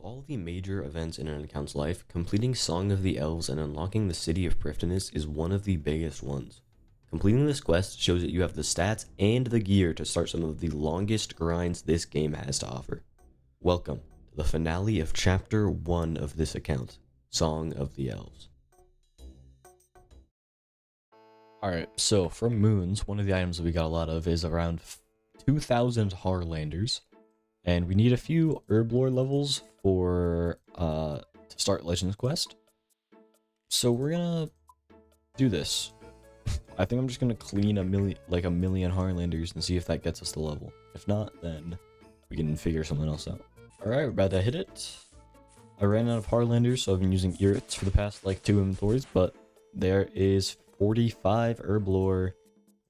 all the major events in an account's life, completing Song of the Elves and unlocking the City of Prifddinas is one of the biggest ones. Completing this quest shows that you have the stats and the gear to start some of the longest grinds this game has to offer. Welcome to the finale of Chapter 1 of this account, Song of the Elves. Alright, so from Moons, one of the items that we got a lot of is around 2,000 Harlanders. And we need a few Herblore levels for to start Legends Quest. So we're gonna do this. I think I'm just gonna clean a million Harlanders and see if that gets us the level. If not, then we can figure something else out. Alright, we're about to hit it. I ran out of Harlanders, so I've been using Irits for the past 2 inventories, but there is 45 Herblore,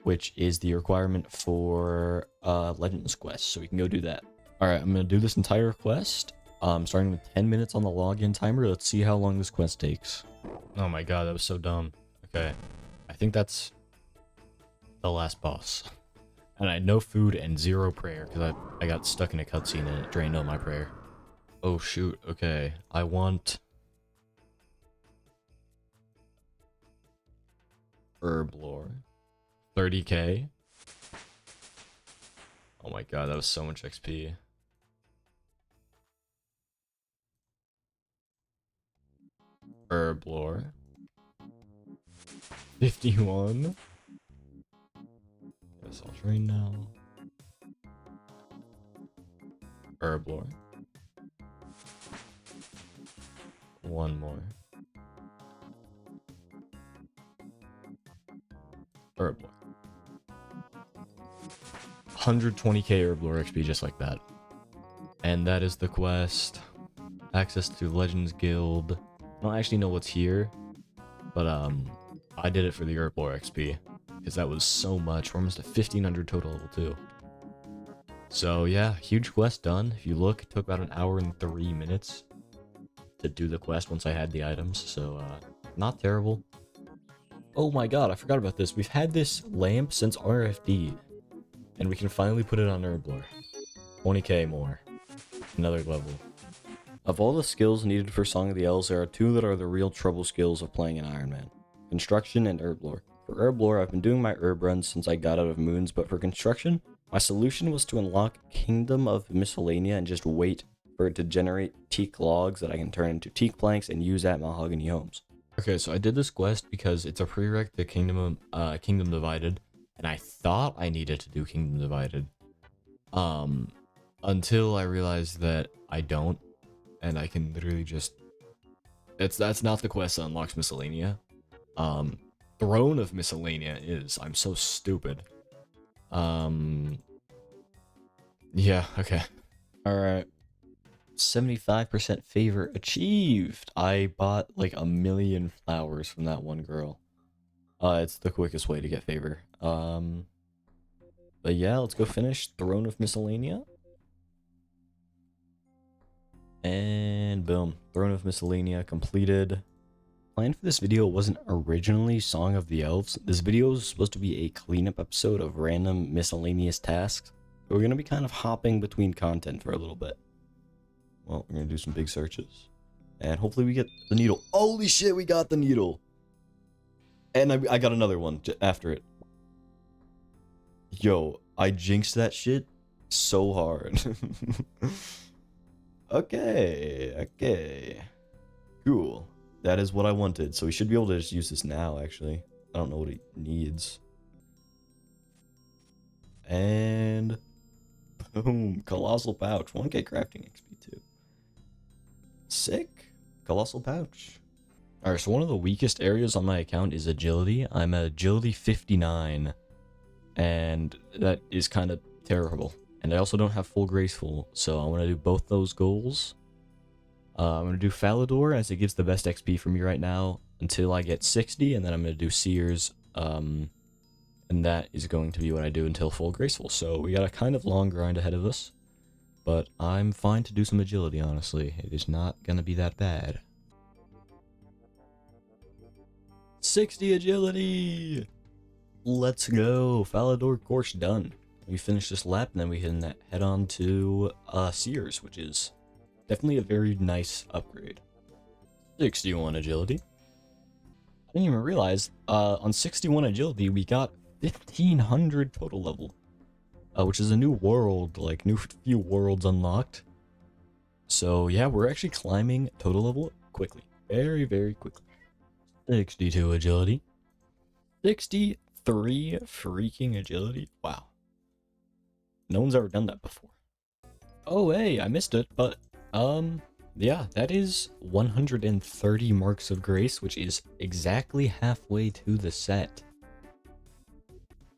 which is the requirement for Legends Quest, so we can go do that. Alright, I'm going to do this entire quest, starting with 10 minutes on the login timer. Let's see how long this quest takes. Oh my god, that was so dumb. Okay, I think that's the last boss. And I had no food and 0 prayer, because I got stuck in a cutscene and it drained all my prayer. Oh shoot, okay, I want Herblore. 30k. Oh my god, that was so much XP. Herblore. 51. Guess I'll train now. Herblore. One more. Herblore. 120k Herblore XP just like that. And that is the quest. Access to Legends Guild. I don't actually know what's here, but I did it for the Herblore XP because that was so much. We're almost at 1500 total level 2. So yeah, huge quest done. If you look, it took about an hour and 3 minutes to do the quest once I had the items, so not terrible. Oh my god, I forgot about this. We've had this lamp since RFD, and we can finally put it on Herblore. 20k more. Another level. Of all the skills needed for Song of the Elves, there are 2 that are the real trouble skills of playing an Iron Man. Construction and Herblore. For Herblore, I've been doing my herb runs since I got out of Moons, but for construction, my solution was to unlock Kingdom of Miscellanea and just wait for it to generate teak logs that I can turn into teak planks and use at Mahogany Homes. Okay, so I did this quest because it's a prereq to Kingdom Divided, and I thought I needed to do Kingdom Divided. Until I realized that I don't. And I can literally just... That's not the quest that unlocks Miscellanea. Throne of Miscellanea is. I'm so stupid. Yeah, okay. Alright. 75% favor achieved. I bought 1 million flowers from that one girl. It's the quickest way to get favor. But yeah, let's go finish Throne of Miscellanea. And boom, Throne of Miscellanea completed. Plan for this video wasn't originally Song of the Elves. This video was supposed to be a cleanup episode of random miscellaneous tasks. So we're going to be kind of hopping between content for a little bit. Well, we're going to do some big searches. And hopefully we get the needle. Holy shit, we got the needle! And I got another one after it. Yo, I jinxed that shit so hard. Okay. Cool. That is what I wanted. So we should be able to just use this now, actually. I don't know what it needs. And... boom. Colossal Pouch. 1k crafting XP too. Sick. Colossal Pouch. Alright, so one of the weakest areas on my account is Agility. I'm at Agility 59. And that is kind of terrible. And I also don't have full Graceful, so I want to do both those goals. I'm going to do Falador, as it gives the best XP for me right now, until I get 60, and then I'm going to do Seers, and that is going to be what I do until full Graceful. So we got a kind of long grind ahead of us, but I'm fine to do some Agility, honestly. It is not going to be that bad. 60 Agility! Let's go! Falador course done. We finish this lap, and then we can head on to Seers, which is Definitely a very nice upgrade. 61 agility. I didn't even realize, on 61 agility, we got 1500 total level. Which is a new world, like new few worlds unlocked. So yeah, we're actually climbing total level quickly. Very, very quickly. 62 agility. 63 freaking agility. Wow. No one's ever done that before. Oh, hey, I missed it, but, yeah, that is 130 marks of grace, which is exactly halfway to the set.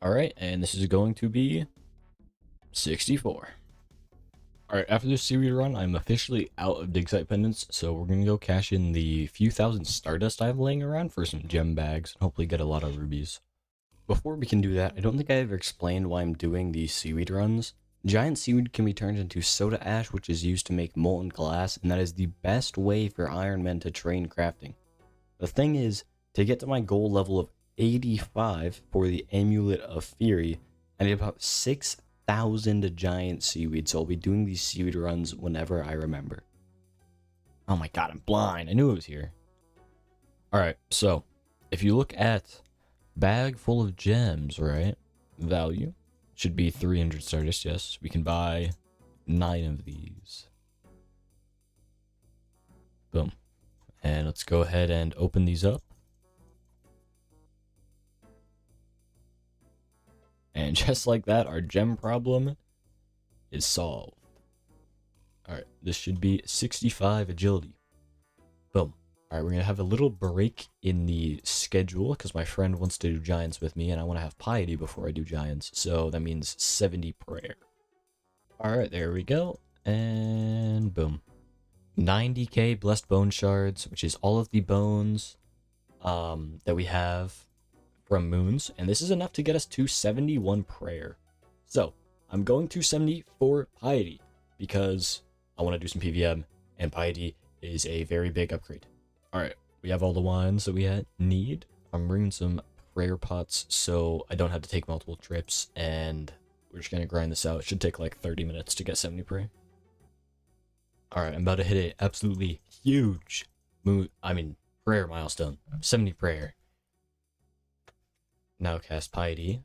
Alright, and this is going to be 64. Alright, after this series run, I'm officially out of dig site pendants, so we're gonna go cash in the few thousand stardust I have laying around for some gem bags, and hopefully get a lot of rubies. Before we can do that, I don't think I ever explained why I'm doing these seaweed runs. Giant seaweed can be turned into soda ash, which is used to make molten glass, and that is the best way for Iron Men to train crafting. The thing is, to get to my goal level of 85 for the Amulet of Fury, I need about 6,000 giant seaweed, so I'll be doing these seaweed runs whenever I remember. Oh my god, I'm blind. I knew it was here. Alright, so, if you look at bag full of gems, right? Value should be 300 stardust, yes. We can buy 9 of these. Boom. And let's go ahead and open these up. And just like that, our gem problem is solved. Alright, this should be 65 agility. Boom. Alright, we're going to have a little break in the schedule because my friend wants to do giants with me and I want to have piety before I do giants. So that means 70 prayer. Alright, there we go. And boom. 90k blessed bone shards, which is all of the bones that we have from moons. And this is enough to get us to 71 prayer. So I'm going to 70 for piety because I want to do some PVM and piety is a very big upgrade. Alright, we have all the wines that we need. I'm bringing some prayer pots so I don't have to take multiple trips, and we're just going to grind this out. It should take like 30 minutes to get 70 prayer. Alright, I'm about to hit an absolutely huge prayer milestone. 70 prayer. Now cast piety.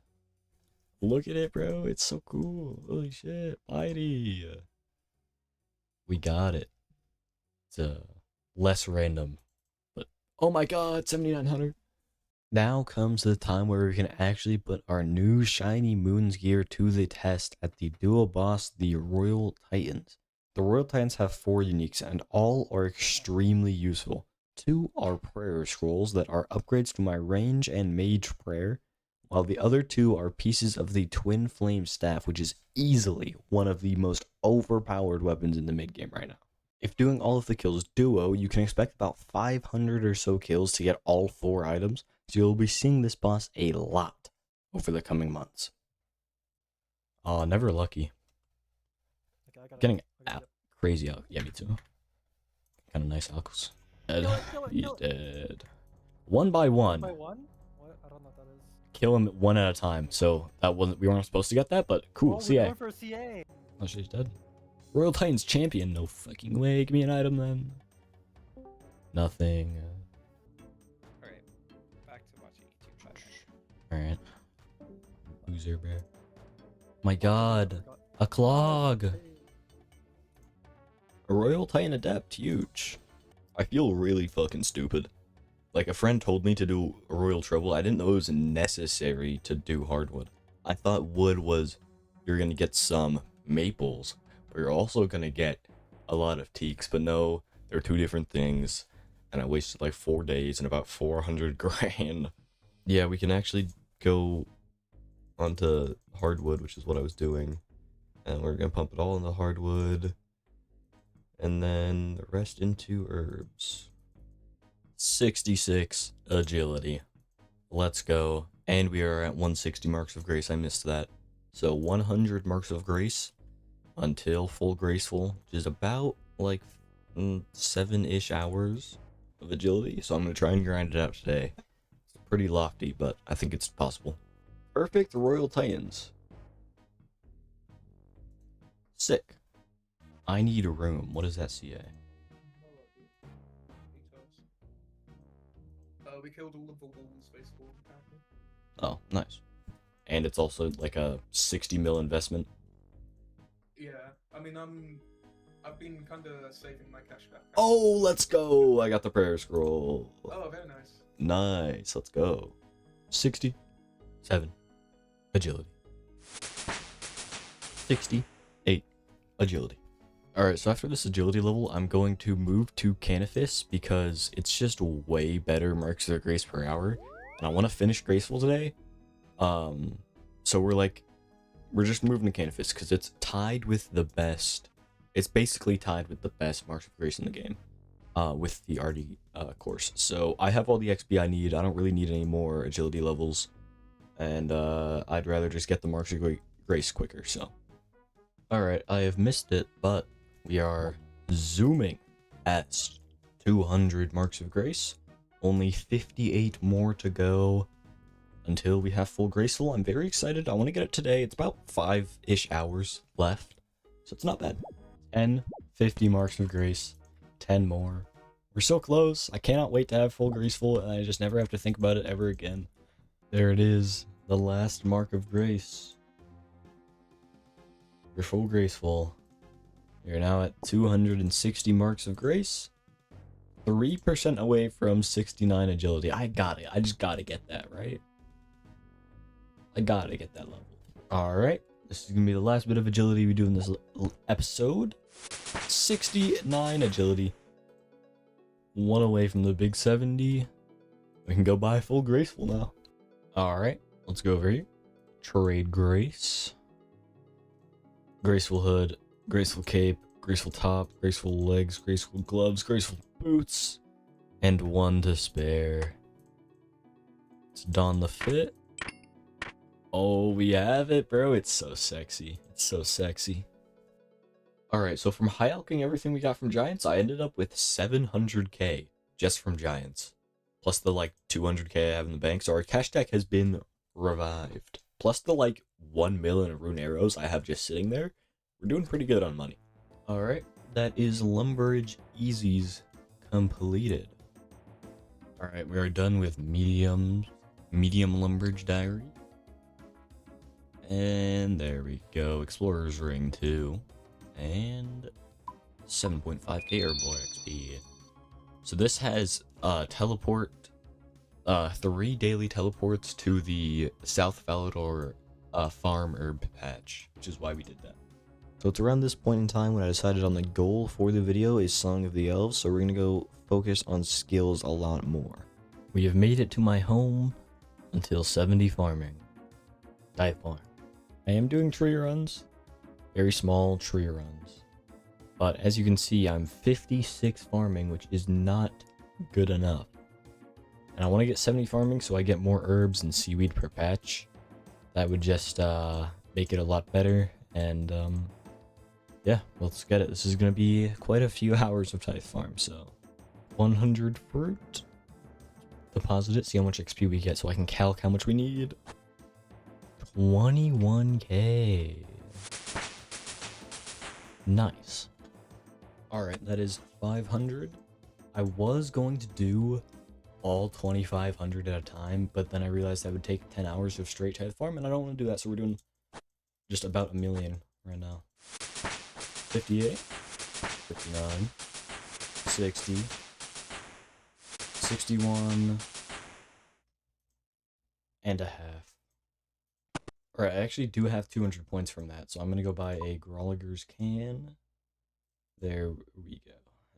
Look at it, bro. It's so cool. Holy shit. Piety. We got it. It's less random. But oh my god, 7,900. Now comes the time where we can actually put our new shiny moons gear to the test at the dual boss, the Royal Titans. The Royal Titans have 4 uniques and all are extremely useful. 2 are prayer scrolls that are upgrades to my range and mage prayer, while the other 2 are pieces of the twin flame staff, which is easily one of the most overpowered weapons in the mid game right now. If doing all of the kills duo, you can expect about 500 or so kills to get all 4 items, so you'll be seeing this boss a lot over the coming months. Never lucky. Getting crazy out. Yeah, me too. Kind of nice alcos. He's dead. One by one. What? I don't know what that is. Kill him one at a time. So that wasn't, we weren't supposed to get that, but cool. Oh, CA. we're going for a CA. Oh, she's dead. Royal Titans champion. No fucking way. Give me an item then. Nothing. Alright. Back to watching YouTube. Alright. Loser bear. My god. A clog. A Royal Titan Adept. Huge. I feel really fucking stupid. Like, a friend told me to do a Royal Trouble. I didn't know it was necessary to do hardwood. I thought wood was, you're gonna get some maples, but you're also gonna get a lot of teaks. But no, they're 2 different things. And I wasted like 4 days and about 400 grand. Yeah, we can actually go onto hardwood, which is what I was doing. And we're gonna pump it all into hardwood. And then the rest into herbs. 66 agility. Let's go. And we are at 160 marks of grace. I missed that. So 100 marks of grace until full graceful, which is about like 7-ish hours of agility. So I'm going to try and grind it out today. It's pretty lofty, but I think it's possible. Perfect Royal Titans. Sick. I need a room. What is that, CA? We killed all of the walls, basically. Apparently. Oh, nice. And it's also like a 60 mil investment. Yeah, I mean, I've been kind of saving my cash back. Oh, let's go! I got the prayer scroll. Oh, very nice. Nice, let's go. 67 agility. 68 agility. Alright, so after this agility level, I'm going to move to Canifis because it's just way better marks of grace per hour. And I want to finish Graceful today. So we're just moving to Canifis because it's tied with the best. It's basically tied with the best marks of grace in the game. With the RD course. So I have all the XP I need. I don't really need any more agility levels. And I'd rather just get the marks of grace quicker, so. Alright, I have missed it, but we are zooming at 200 marks of grace. Only 58 more to go until we have full graceful. I'm very excited. I want to get it today. It's about 5-ish hours left, so it's not bad. 50 marks of grace. 10 more. We're so close. I cannot wait to have full graceful, and I just never have to think about it ever again. There it is. The last mark of grace. You're full graceful. You're now at 260 marks of grace. 3% away from 69 agility. I got it. I just gotta get that, right? I gotta get that level. Alright. This is gonna be the last bit of agility we do in this episode. 69 agility. 1 away from the big 70. We can go buy full graceful now. Alright. Let's go over here. Trade grace. Graceful hood. Graceful cape. Graceful top. Graceful legs. Graceful gloves. Graceful boots. And 1 to spare. Let's don the fit. Oh, we have it, bro. It's so sexy. It's so sexy. Alright, so from high alching everything we got from Giants, I ended up with 700k just from Giants. Plus the, 200k I have in the bank. So our cash deck has been revived. Plus the, 1 million rune arrows I have just sitting there. We're doing pretty good on money. Alright, that is Lumberage Easies completed. Alright, we are done with medium Lumberage Diary. And there we go. Explorer's Ring 2. And 7.5k Herbivore XP. So this has teleport, 3 daily teleports to the South Valador farm herb patch, which is why we did that. So it's around this point in time when I decided on the goal for the video is Song of the Elves, so we're gonna go focus on skills a lot more. We have made it to my home until 70 farming. Dive farm. I am doing tree runs. Very small tree runs. But as you can see, I'm 56 farming, which is not good enough. And I want to get 70 farming so I get more herbs and seaweed per patch. That would just make it a lot better. And yeah, let's get it. This is going to be quite a few hours of tithe farm. So 100 fruit. Deposit it, see how much XP we get so I can calc how much we need. 21k. Nice. Alright, that is 500. I was going to do all 2,500 at a time, but then I realized that would take 10 hours of straight tithe farm, and I don't want to do that, so we're doing just about 1 million right now. 58, 59, 60, 61, and a half. Alright, I actually do have 200 points from that, so I'm gonna go buy a Groliger's can. There we go.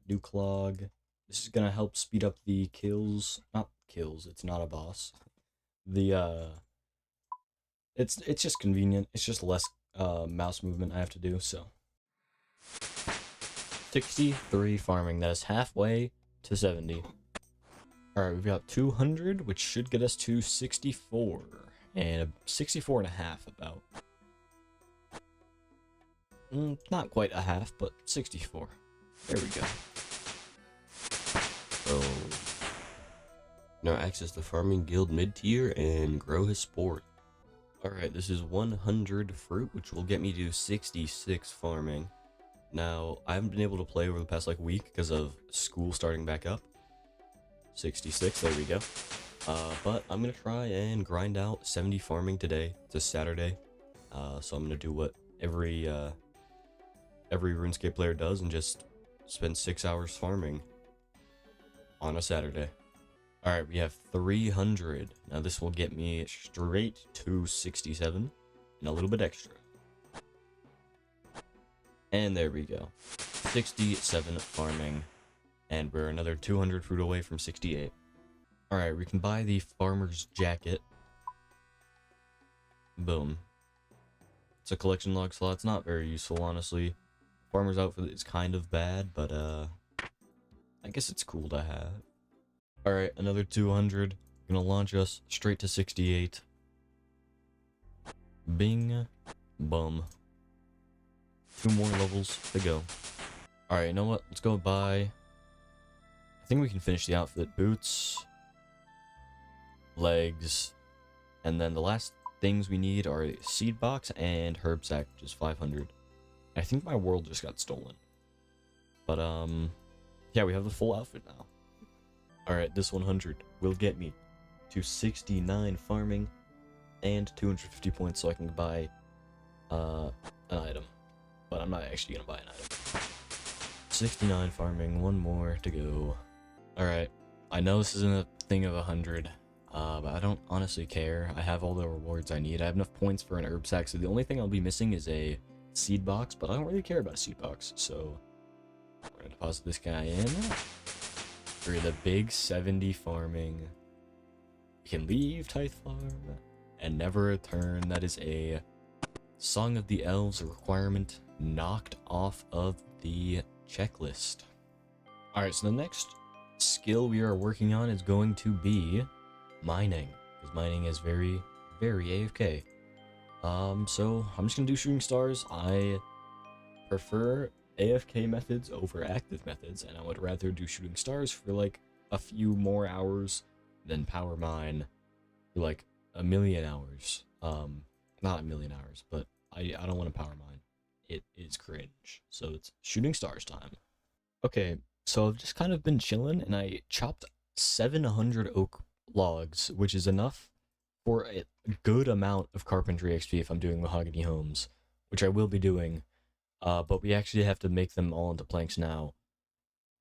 New clog. This is gonna help speed up the kills. Not kills, it's not a boss. The it's just convenient. It's just less mouse movement I have to do, so. 63 farming, that is halfway to 70. Alright, we've got 200, which should get us to 64. And 64 and a half about. Not quite a half, but 64. There we go. So now access the farming guild mid-tier and grow his sport. Alright, this is 100 fruit, which will get me to 66 farming. Now, I haven't been able to play over the past like week because of school starting back up. 66, there we go. But I'm gonna try and grind out 70 farming today. It's a Saturday. So I'm gonna do what every RuneScape player does and just spend 6 hours farming on a Saturday. Alright, we have 300. Now this will get me straight to 67 and a little bit extra. And there we go. 67 farming. And we're another 200 fruit away from 68. Alright, we can buy the farmer's jacket. Boom. It's a collection log slot. It's not very useful, honestly. Farmer's outfit is kind of bad, but I guess it's cool to have. Alright, another 200. Gonna launch us straight to 68. Bing. Bum. 2 more levels to go. Alright, you know what? Let's go buy... I think we can finish the outfit. Boots. Legs. And then the last things we need are a seed box and herb sack, which is 500. I think my world just got stolen. But, yeah, we have the full outfit now. Alright, this 100 will get me to 69 farming and 250 points so I can buy, an item. But I'm not actually gonna buy an item. 69 farming, 1 more to go. Alright, I know this isn't a thing of 100, but I don't honestly care. I have all the rewards I need. I have enough points for an herb sack, so the only thing I'll be missing is a seed box, but I don't really care about a seed box, so we're gonna deposit this guy in. For the big 70 farming. We can leave Tithe Farm and never return. That is a Song of the Elves requirement knocked off of the checklist. Alright, so the next skill we are working on is going to be mining, because mining is very, very AFK. So I'm just gonna do shooting stars. I prefer AFK methods over active methods, and I would rather do shooting stars for like a few more hours than power mine for like a million hours. Not a million hours, but I don't want to power mine. It is cringe. So it's shooting stars time. Okay, so I've just kind of been chilling, and I chopped 700 oak logs, which is enough for a good amount of carpentry XP if I'm doing mahogany homes, which I will be doing. But we actually have to make them all into planks now,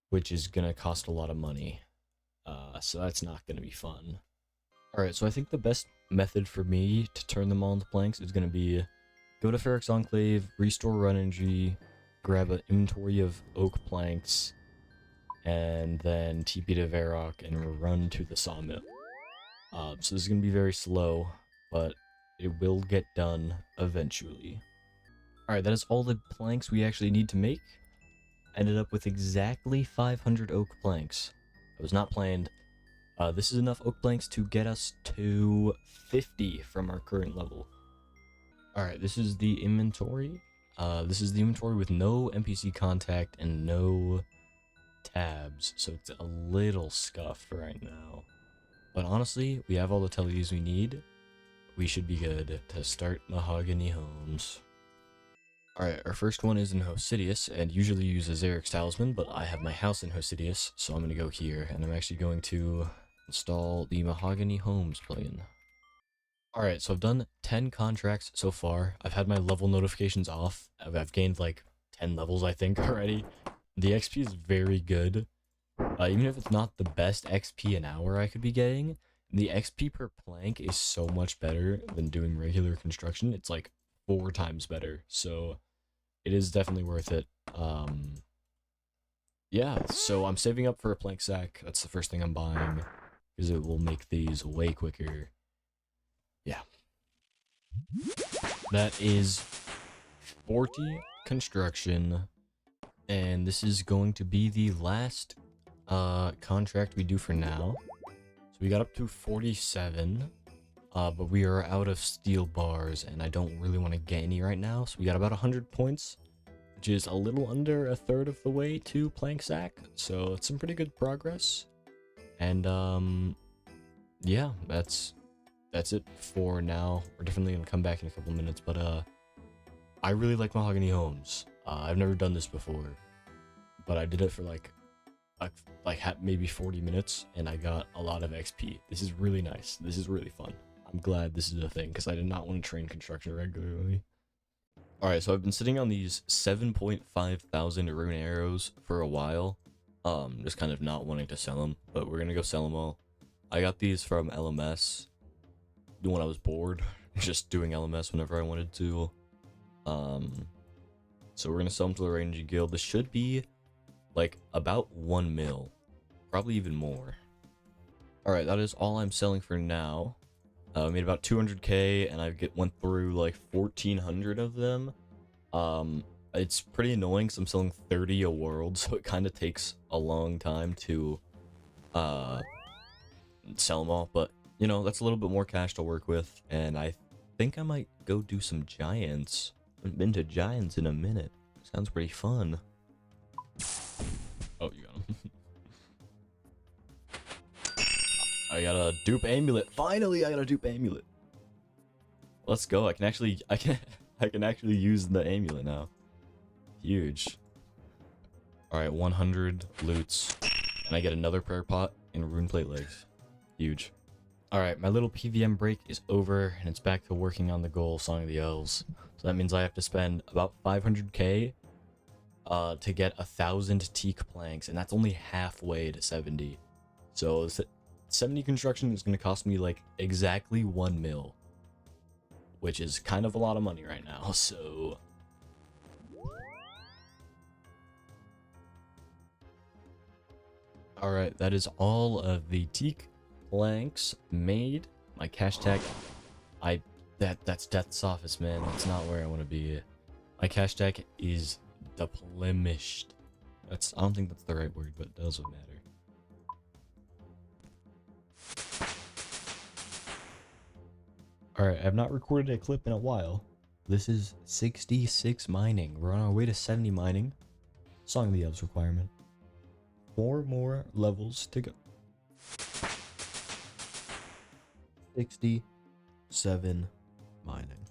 which is gonna cost a lot of money. So that's not gonna be fun. Alright, so I think the best method for me to turn them all into planks is gonna be go to Ferrix Enclave, restore run energy, grab an inventory of oak planks, and then TP to Varrock and run to the sawmill. So this is gonna be very slow, but it will get done eventually. Alright, that is all the planks we actually need to make. Ended up with exactly 500 oak planks. I was not planned. This is enough oak planks to get us to 50 from our current level. Alright, this is the inventory. This is the inventory with no NPC contact and no tabs, so it's a little scuffed right now. But honestly, we have all the tellies we need. We should be good to start mahogany homes. Alright, our first one is in Hosidius, and usually use a Xerix Talisman, but I have my house in Hosidius, so I'm going to go here, and I'm actually going to install the Mahogany Homes plugin. Alright, so I've done 10 contracts so far. I've had my level notifications off. I've gained like 10 levels, I think, already. The XP is very good. Even if it's not the best XP an hour I could be getting, the XP per plank is so much better than doing regular construction. It's like 4 times better, so it is definitely worth it. Yeah, so I'm saving up for a plank sack. That's the first thing I'm buying, because it will make these way quicker. Yeah. That is 40 construction, and this is going to be the last contract we do for now. So we got up to 47, but we are out of steel bars, and I don't really want to get any right now, so we got about 100 points, which is a little under a third of the way to plank sack, so it's some pretty good progress. And yeah, that's it for now. We're definitely gonna come back in a couple minutes, but I really like Mahogany Homes. I've never done this before, but I did it for maybe 40 minutes, and I got a lot of XP. This is really nice. This is really fun. I'm glad this is a thing, because I did not want to train construction regularly. Alright, so I've been sitting on these 7.5 thousand rune arrows for a while. Just kind of not wanting to sell them, but we're gonna go sell them all. I got these from LMS when I was bored, just doing LMS whenever I wanted to. So we're gonna sell them to the Ranging Guild. This should be like about 1 mil, probably even more. Alright, that is all I'm selling for now. I made about 200k, and I went through like 1,400 of them. It's pretty annoying because I'm selling 30 a world, so it kind of takes a long time to sell them all. But you know, that's a little bit more cash to work with, and I think I might go do some giants. I haven't been to giants in a minute. Sounds pretty fun. Oh, you got him. I got a dupe amulet. Finally, I got a dupe amulet. Let's go. I can actually use the amulet now. Huge. All right, 100 loots, and I get another prayer pot and rune plate legs. Huge. All right, my little PVM break is over, and it's back to working on the goal, Song of the Elves. So that means I have to spend about 500k to get 1,000 teak planks, and that's only halfway to 70. So 70 construction is going to cost me like exactly 1 mil, which is kind of a lot of money right now. So all right, that is all of the teak planks made. My cash tag, that's Death's office, man. That's not where I want to be. My cash tag is deplemished. I don't think that's the right word, but it doesn't matter. Alright, I've not recorded a clip in a while. This is 66 mining. We're on our way to 70 mining. Song of the Elves requirement. 4 more levels to go. 67 mining.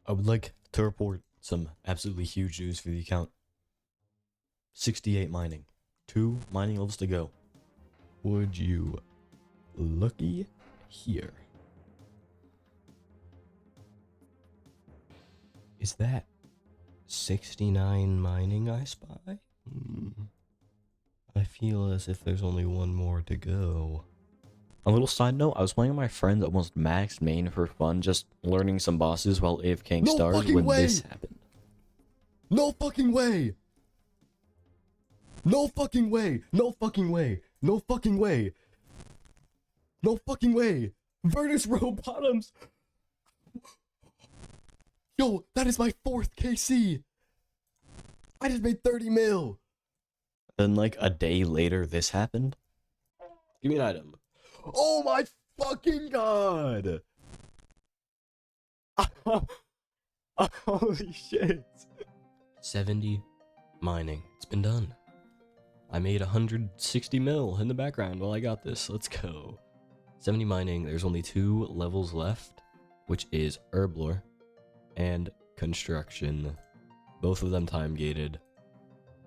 I would like to report some absolutely huge news for the account. 68 mining. 2 mining levels to go. Would you looky here? Is that 69 mining I spy? I feel as if there's only 1 more to go. A little side note, I was playing with my friends almost maxed main for fun, just learning some bosses while AFKing stars when this happened. No fucking way! No fucking way! No fucking way! No fucking way! No fucking way! Virtus row bottoms! Yo, that is my 4th KC! I just made 30 mil! Then like a day later this happened? Give me an item. Oh my fucking god! Holy shit! 70 mining. It's been done. I made 160 mil in the background while I got this. Let's go. 70 mining. There's only 2 levels left, which is herb lore and construction. Both of them time gated.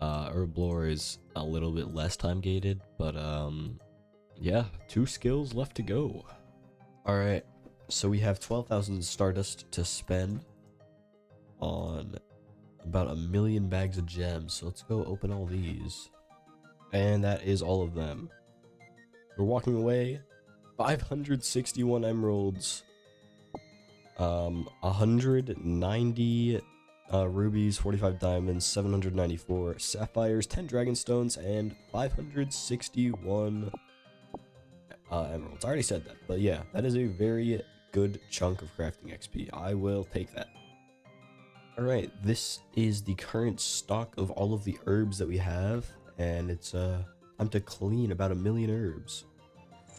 Herb lore is a little bit less time gated, but yeah, 2 skills left to go. Alright, so we have 12,000 Stardust to spend on about 1 million bags of gems. So let's go open all these. And that is all of them. We're walking away. 561 emeralds. 190 rubies, 45 diamonds, 794 sapphires, 10 dragon stones, and 561 emeralds. I already said that, but yeah, that is a very good chunk of crafting XP. I will take that. Alright, this is the current stock of all of the herbs that we have, and it's time to clean about 1 million herbs.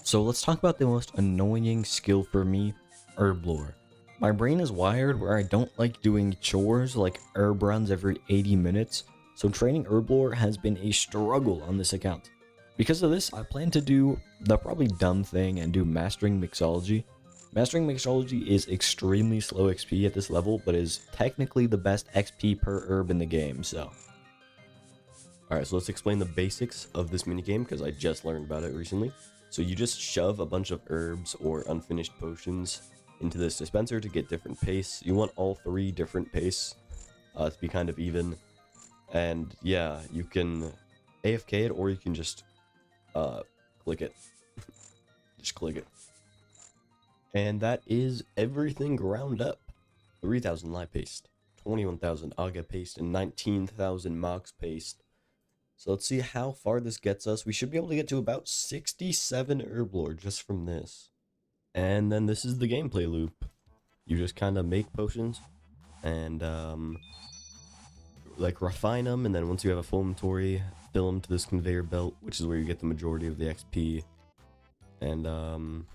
So let's talk about the most annoying skill for me, herb lore. My brain is wired where I don't like doing chores like herb runs every 80 minutes, so training herb lore has been a struggle on this account. Because of this, I plan to do the probably dumb thing and do mastering mixology. Mastering Mixology is extremely slow XP at this level, but is technically the best XP per herb in the game, so. Alright, so let's explain the basics of this minigame, because I just learned about it recently. So you just shove a bunch of herbs or unfinished potions into this dispenser to get different pace. You want all 3 different pace to be kind of even. And yeah, you can AFK it, or you can just click it. Just click it. And that is everything ground up. 3,000 lye paste, 21,000 aga paste, and 19,000 mox paste. So let's see how far this gets us. We should be able to get to about 67 herb lore just from this. And then this is the gameplay loop. You just kind of make potions and like refine them, and then once you have a full inventory, fill them to this conveyor belt, which is where you get the majority of the XP. And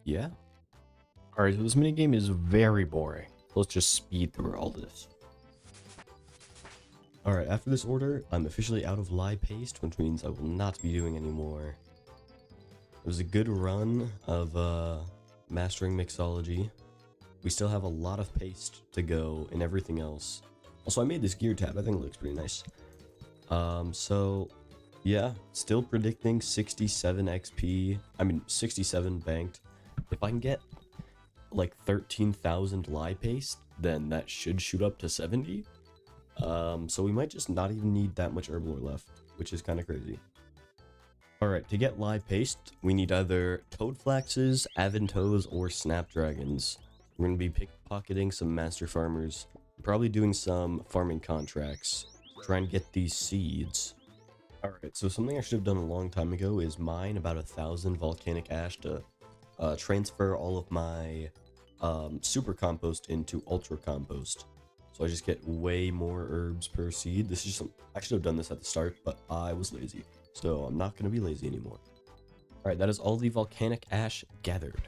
yeah. Alright, so this minigame is very boring. Let's just speed through all this. Alright, after this order, I'm officially out of lye paste, which means I will not be doing anymore. It was a good run of mastering mixology. We still have a lot of paste to go and everything else. Also, I made this gear tab. I think it looks pretty nice. So yeah, still predicting 67 XP. I mean, 67 banked. If I can get like 13,000 lye paste, then that should shoot up to 70. So we might just not even need that much herb lore left, which is kind of crazy. Alright, to get lye paste, we need either toadflaxes, aventoes, or snapdragons. We're going to be pickpocketing some master farmers, probably doing some farming contracts, try and get these seeds. Alright, so something I should have done a long time ago is mine about 1,000 volcanic ash to transfer all of my super compost into ultra compost. So I just get way more herbs per seed. This is I should have done this at the start, but I was lazy. So I'm not going to be lazy anymore. Alright, that is all the volcanic ash gathered.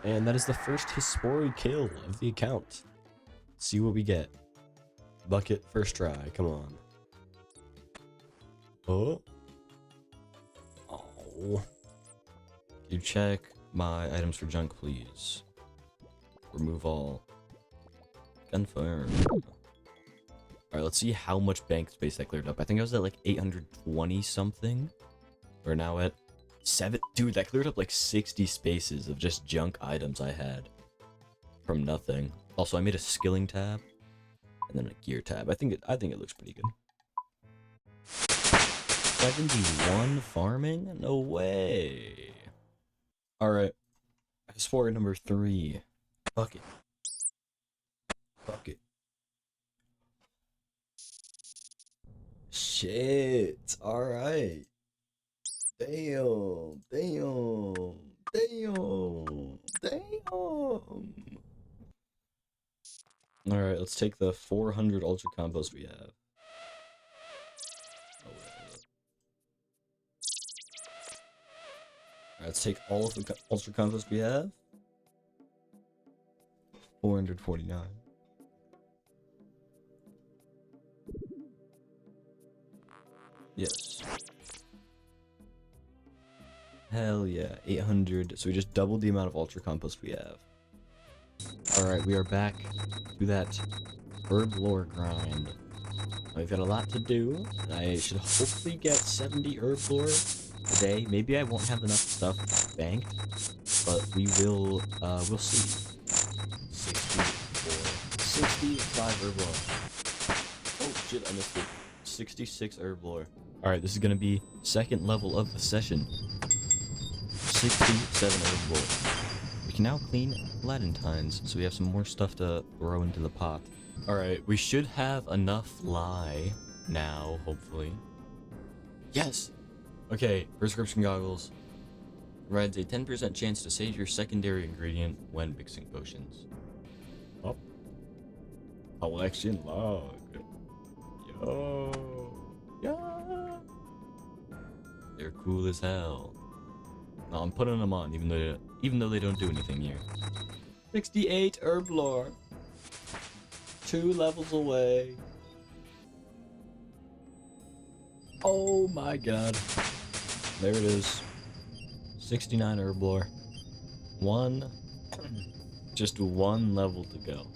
And that is the first Hispori kill of the account. Let's see what we get. Bucket, first try, come on. Oh. Oh. You check my items for junk, please. Remove all. Confirm. Alright, let's see how much bank space that cleared up. I think I was at like 820 something. We're now at 7. Dude, that cleared up like 60 spaces of just junk items I had from nothing. Also, I made a skilling tab and then a gear tab. I think it looks pretty good. 71 farming? No way. Alright. Sport number 3. Bucket. Bucket. Shit. Alright. Damn. Damn. Damn. Damn. Alright, let's take the 400 ultra compost we have. Alright, let's take all of the ultra compost we have. 449. Yes. Hell yeah, 800. So we just doubled the amount of ultra compost we have. Alright, we are back to that herb lore grind. We've got a lot to do. I should hopefully get 70 herb lore today. Maybe I won't have enough stuff banked, but we will, we'll see. 65 herb lore. Oh shit, I missed it. 66 herb lore. Alright, this is gonna be second level of the session. 67 herb lore. We can now clean Latentines, so we have some more stuff to throw into the pot. Alright, we should have enough lye now, hopefully. Yes! Okay, prescription goggles. Provides a 10% chance to save your secondary ingredient when mixing potions. Oh. Collection log. Yo. Yeah. They're cool as hell. No, I'm putting them on, even though they don't do anything here. 68 herb lore. 2 levels away. Oh my god. There it is. 69 herb lore. just one level to go.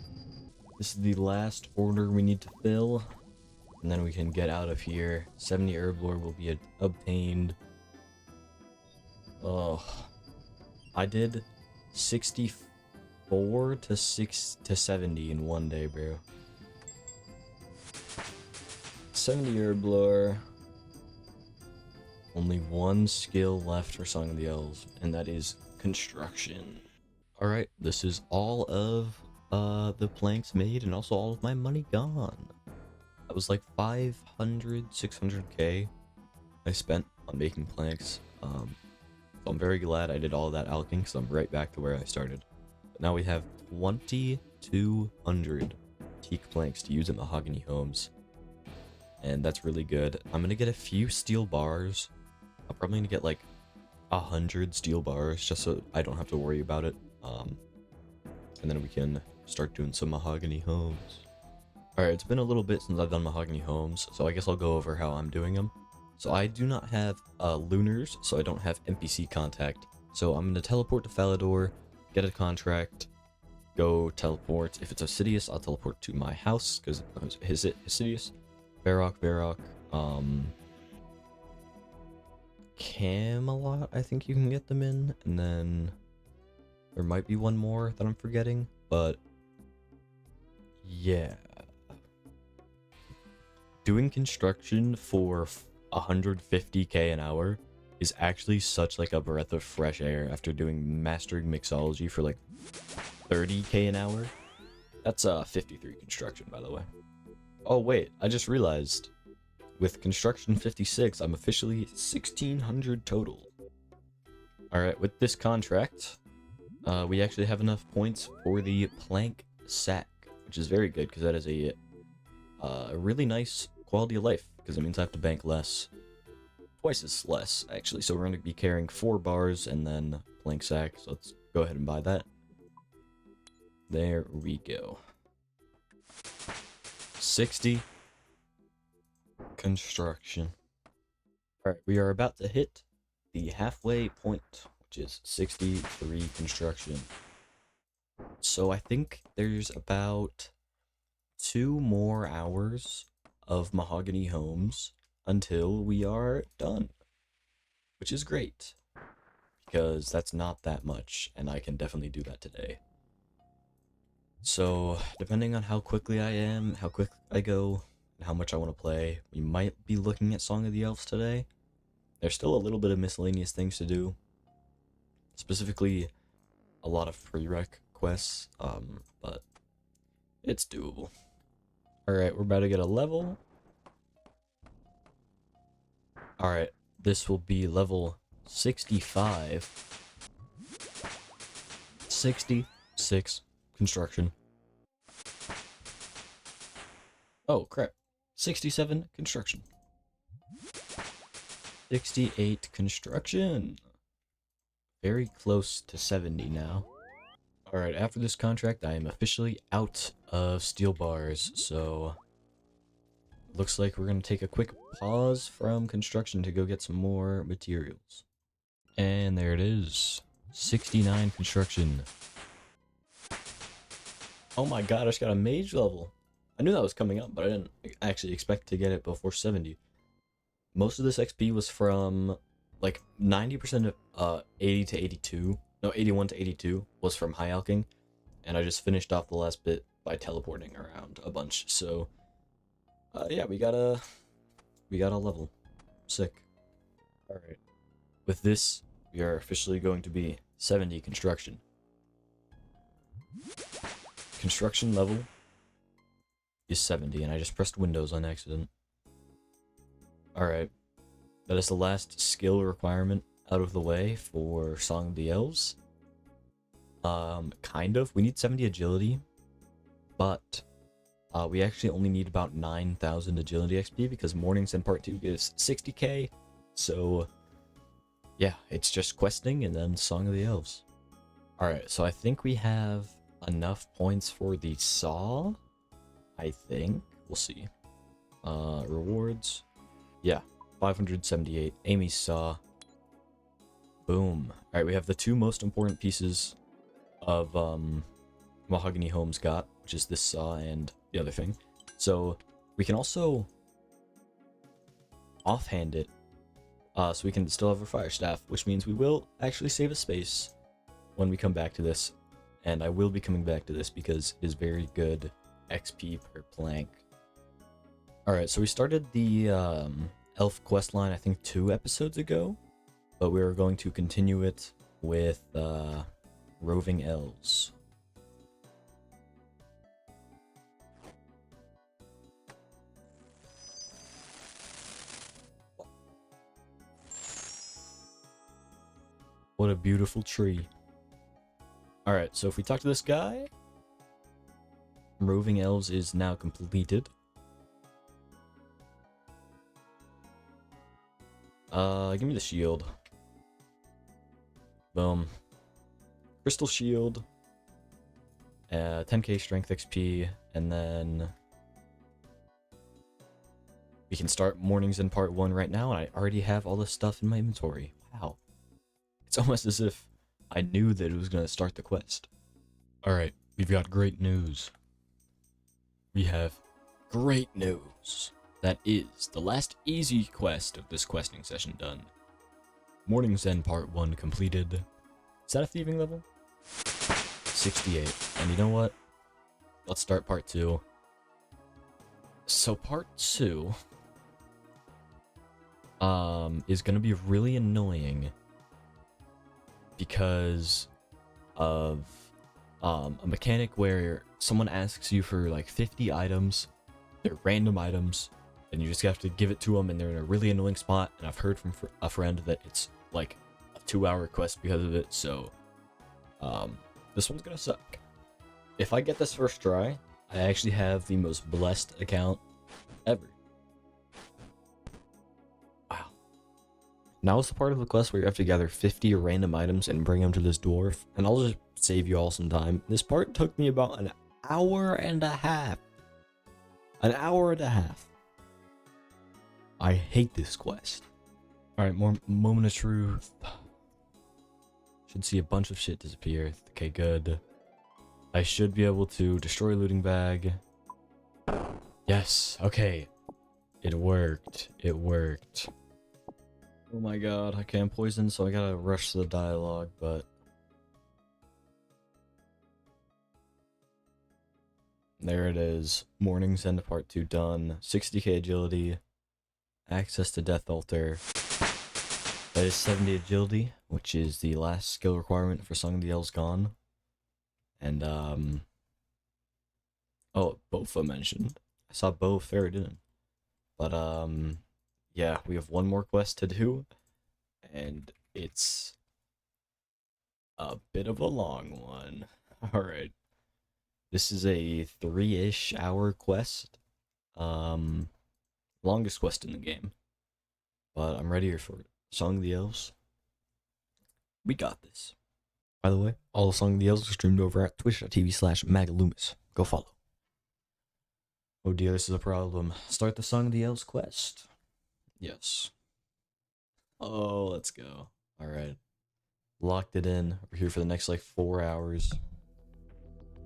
This is the last order we need to fill, and then we can get out of here. 70 herb lore will be obtained. Oh, I did 64 to 70 in one day, bro. 70 herb lore. Only one skill left for Song of the Elves, and that is construction. Alright, this is all of the planks made and also all of my money gone. That was like 500, 600k I spent on making planks. So I'm very glad I did all of that alching, because I'm right back to where I started. But now we have 2,200 teak planks to use in mahogany homes. And that's really good. I'm gonna get a few steel bars. I'm probably gonna get like 100 steel bars just so I don't have to worry about it. And then we can start doing some mahogany homes. Alright, it's been a little bit since I've done mahogany homes, so I guess I'll go over how I'm doing them. So I do not have lunars, so I don't have NPC contact. So I'm gonna teleport to Falador, get a contract, go teleport. If it's Assidious, I'll teleport to my house, because is it Assidious? Varrock, Camelot, I think you can get them in, and then there might be one more that I'm forgetting, but yeah. Doing construction for 150k an hour is actually such like a breath of fresh air after doing mastering mixology for like 30k an hour. That's 53 construction, by the way. Oh wait, I just realized with construction 56, I'm officially 1600 total. Alright, with this contract, we actually have enough points for the plank sack, which is very good because that is a really nice quality of life, because it means I have to bank less. Twice as less, actually. So we're going to be carrying 4 bars and then plank sack, so let's go ahead and buy that. There we go. 60 construction. Alright, we are about to hit the halfway point, which is 63 construction. So I think there's about 2 more hours of mahogany homes until we are done, which is great because that's not that much and I can definitely do that today. So depending on how quickly I am, how quick I go, and how much I want to play, we might be looking at Song of the Elves today. There's still a little bit of miscellaneous things to do, specifically a lot of prereq quests, but it's doable. Alright, we're about to get a level. Alright, this will be level 65. 66 construction. Oh, crap. 67 construction. 68 construction. Very close to 70 now. Alright, after this contract, I am officially out of steel bars, so looks like we're going to take a quick pause from construction to go get some more materials. And there it is. 69 construction. Oh my god, I just got a mage level. I knew that was coming up, but I didn't actually expect to get it before 70. Most of this XP was from, like, 90% of 80 to 82. No, 81 to 82 was from high alching, and I just finished off the last bit by teleporting around a bunch. So, yeah, we got a level. Sick. All right. With this, we are officially going to be 70 construction. Construction level is 70, and I just pressed Windows on accident. All right. That is the last skill requirement out of the way for Song of the Elves. Kind of. We need 70 agility, but we actually only need about 9,000 agility XP because Mornings in Part 2 gives 60k. So, yeah, it's just questing and then Song of the Elves. Alright, so I think we have enough points for the saw. I think. We'll see. Rewards. Yeah, 578. Amy's saw. Boom. Alright, we have the two most important pieces of Mahogany Homes got, which is this saw and the other thing. So we can also offhand it, so we can still have a fire staff, which means we will actually save a space when we come back to this. And I will be coming back to this because it is very good XP per plank. Alright, so we started the elf quest line I think 2 episodes ago, but we are going to continue it with roving elves. What a beautiful tree. Alright, so if we talk to this guy, roving elves is now completed. Give me the shield. Boom. Crystal shield. 10k strength XP, and then we can start mornings in part 1 right now, and I already have all this stuff in my inventory. Wow. It's almost as if I knew that it was going to start the quest. Alright, we've got great news. We have great news. That is the last easy quest of this questing session done. Morning's End Part 1 completed. Is that a thieving level? 68. And you know what? Let's start Part 2. So Part 2 is going to be really annoying because of a mechanic where someone asks you for like 50 items. They're random items, and you just have to give it to them, and they're in a really annoying spot. And I've heard from a friend that it's like a 2-hour quest because of it, so this one's gonna suck. If I get this first try, I actually have the most blessed account ever. Wow. Now is the part of the quest where you have to gather 50 random items and bring them to this dwarf, and I'll just save you all some time. This part took me about an hour and a half. An hour and a half. I hate this quest. Alright, more moment of truth. Should see a bunch of shit disappear. Okay, good. I should be able to destroy looting bag. Yes, okay. It worked. It worked. Oh my god, I can't poison, so I gotta rush the dialogue, but... There it is. Morning's End Part 2 done. 60k agility. Access to Death Altar. That is 70 agility, which is the last skill requirement for Song of the Elves gone. And, oh, Bofa mentioned. I saw Bo Fair didn't. But, yeah, we have one more quest to do. And it's a bit of a long one. Alright. This is a 3-ish hour quest. Longest quest in the game. But I'm ready for it. Song of the Elves. We got this. By the way, all the Song of the Elves are streamed over at twitch.tv/magalumis. Go follow. Oh dear, this is a problem. Start the Song of the Elves quest. Yes. Oh, let's go. Alright. Locked it in. We're here for the next like 4 hours.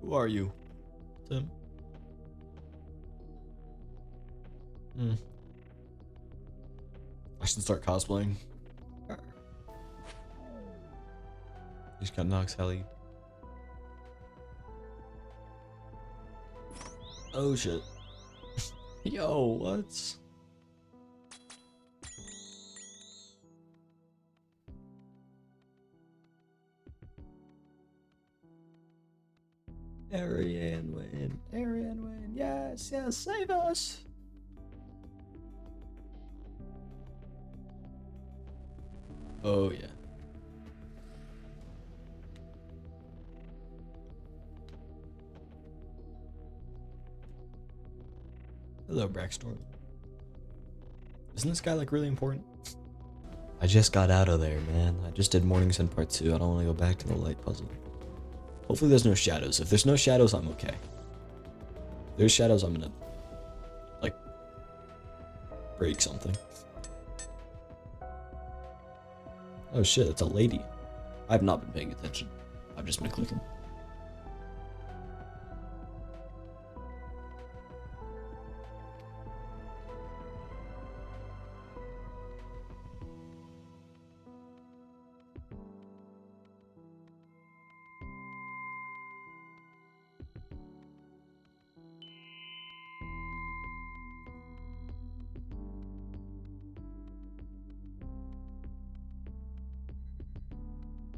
Who are you? Tim? I should start cosplaying. He's got Nox Heli. Oh shit. Yo, what? Arian win. Arian win. Yes, yes, save us. Oh yeah. Hello, Brackstorm. Isn't this guy like really important? I just got out of there, man. I just did Morning's End Part 2. I don't want to go back to the light puzzle. Hopefully there's no shadows. If there's no shadows, I'm okay. If there's shadows, I'm gonna, like, break something. Oh shit, it's a lady. I've not been paying attention. I've just been clicking.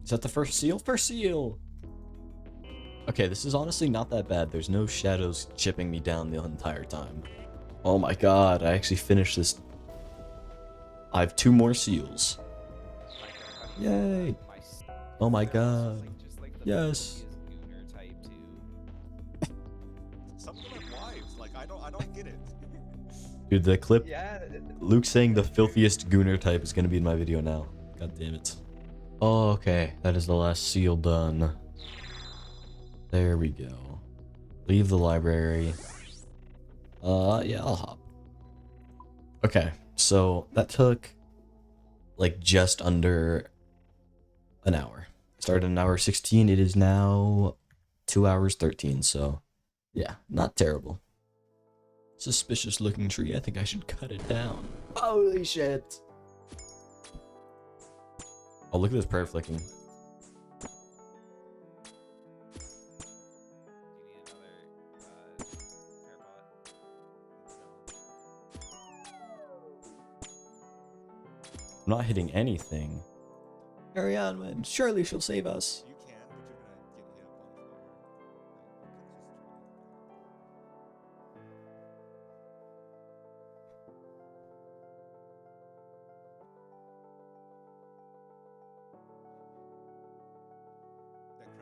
Is that the first seal? First seal! Okay, this is honestly not that bad. There's no shadows chipping me down the entire time. Oh my god, I actually finished this. I have 2 more seals. Yay! Oh my god. Yes. Some of them have wives. Like I don't get it. Dude, the clip, Yeah. Luke saying the filthiest gooner type is gonna be in my video now. God damn it. Oh, okay. That is the last seal done. There we go. Leave the library. Yeah, I'll hop. Okay, so that took like just under an hour. Started an hour 16. It is now 2 hours 13. So yeah, not terrible. Suspicious looking tree. I think I should cut it down. Holy shit. Oh, look at this prayer flicking. Do you need another AirPod? I'm not hitting anything. Carry on, man. Surely she'll save us. You can, but you're gonna get hit up on the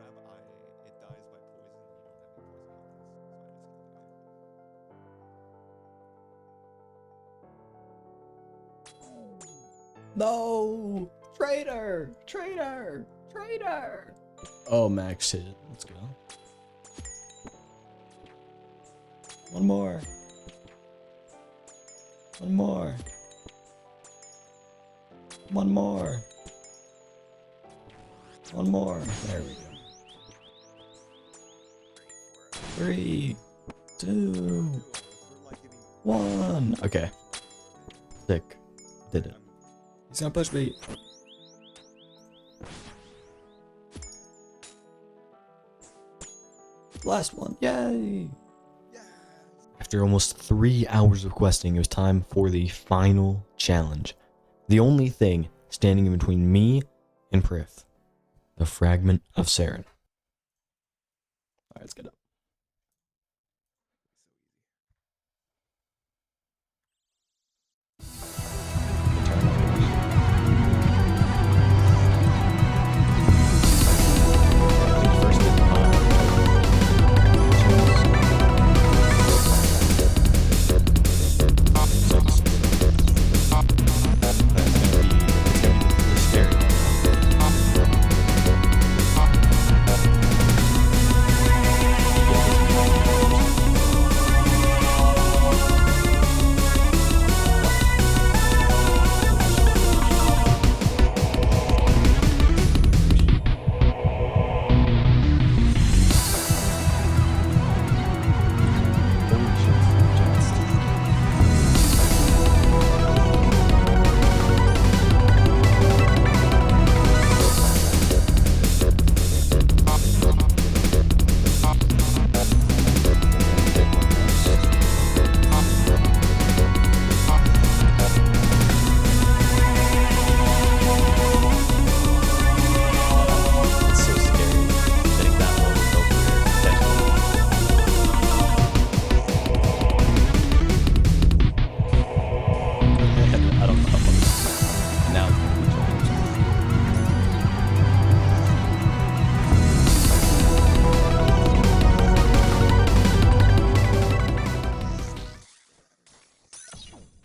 floor. That crab, it dies by poison. You don't have any poison weapons, so I just killed it. No! Traitor! Traitor! Traitor! Oh, max hit. Let's go. One more. One more. One more. One more. There we go. 3, 2, We're like getting 1. Okay. Sick. Did it. He's gonna push me. Last one. Yay! After almost 3 hours of questing, it was time for the final challenge. The only thing standing in between me and Prith. The fragment of Saren. Alright, let's get up.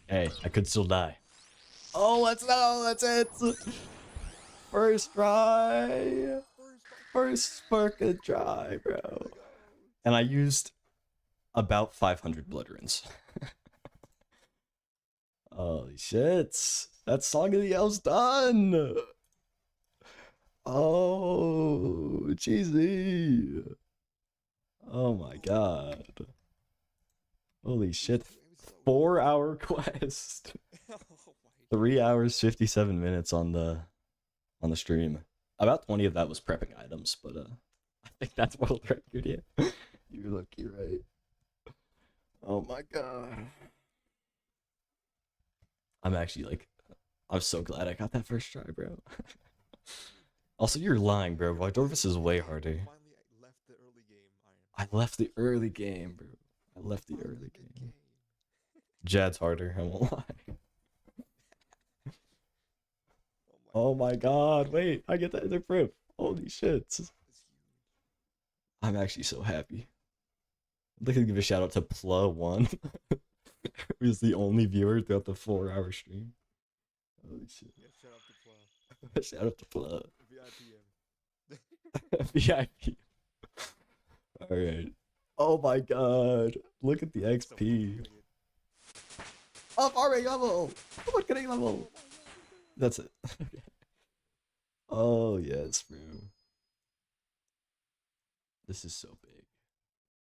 Hey, I could still die. Oh, that's it. First try. First fucking try, bro. And I used about 500 blood runes. Holy shit. That's Song of the Elves done. Oh, cheesy. Oh my god. Holy shit. 4-hour quest. Oh my 3 hours 57 minutes on the stream. About 20 of that was prepping items, but I think that's world record, yeah. You're lucky, right? Oh my god. I'm actually like, I'm so glad I got that first try, bro. Also, you're lying, bro. Wildorvis is way harder. Finally, I left the early game, Iron. I left the early game, bro. I left the Finally early good game. Jad's harder, I won't lie. Oh my god, wait, I get that as a proof. Holy shit. That's huge. I'm actually so happy. I'd like to give a shout out to Pla1, who's the only viewer throughout the 4-hour stream. Holy shit. Yeah, shout out to Pla. Shout out to Pla. VIPM. VIP. Alright. Oh my god. Look at the XP. Up already level! Come on, getting level! That's it. Oh yes, bro. This is so big.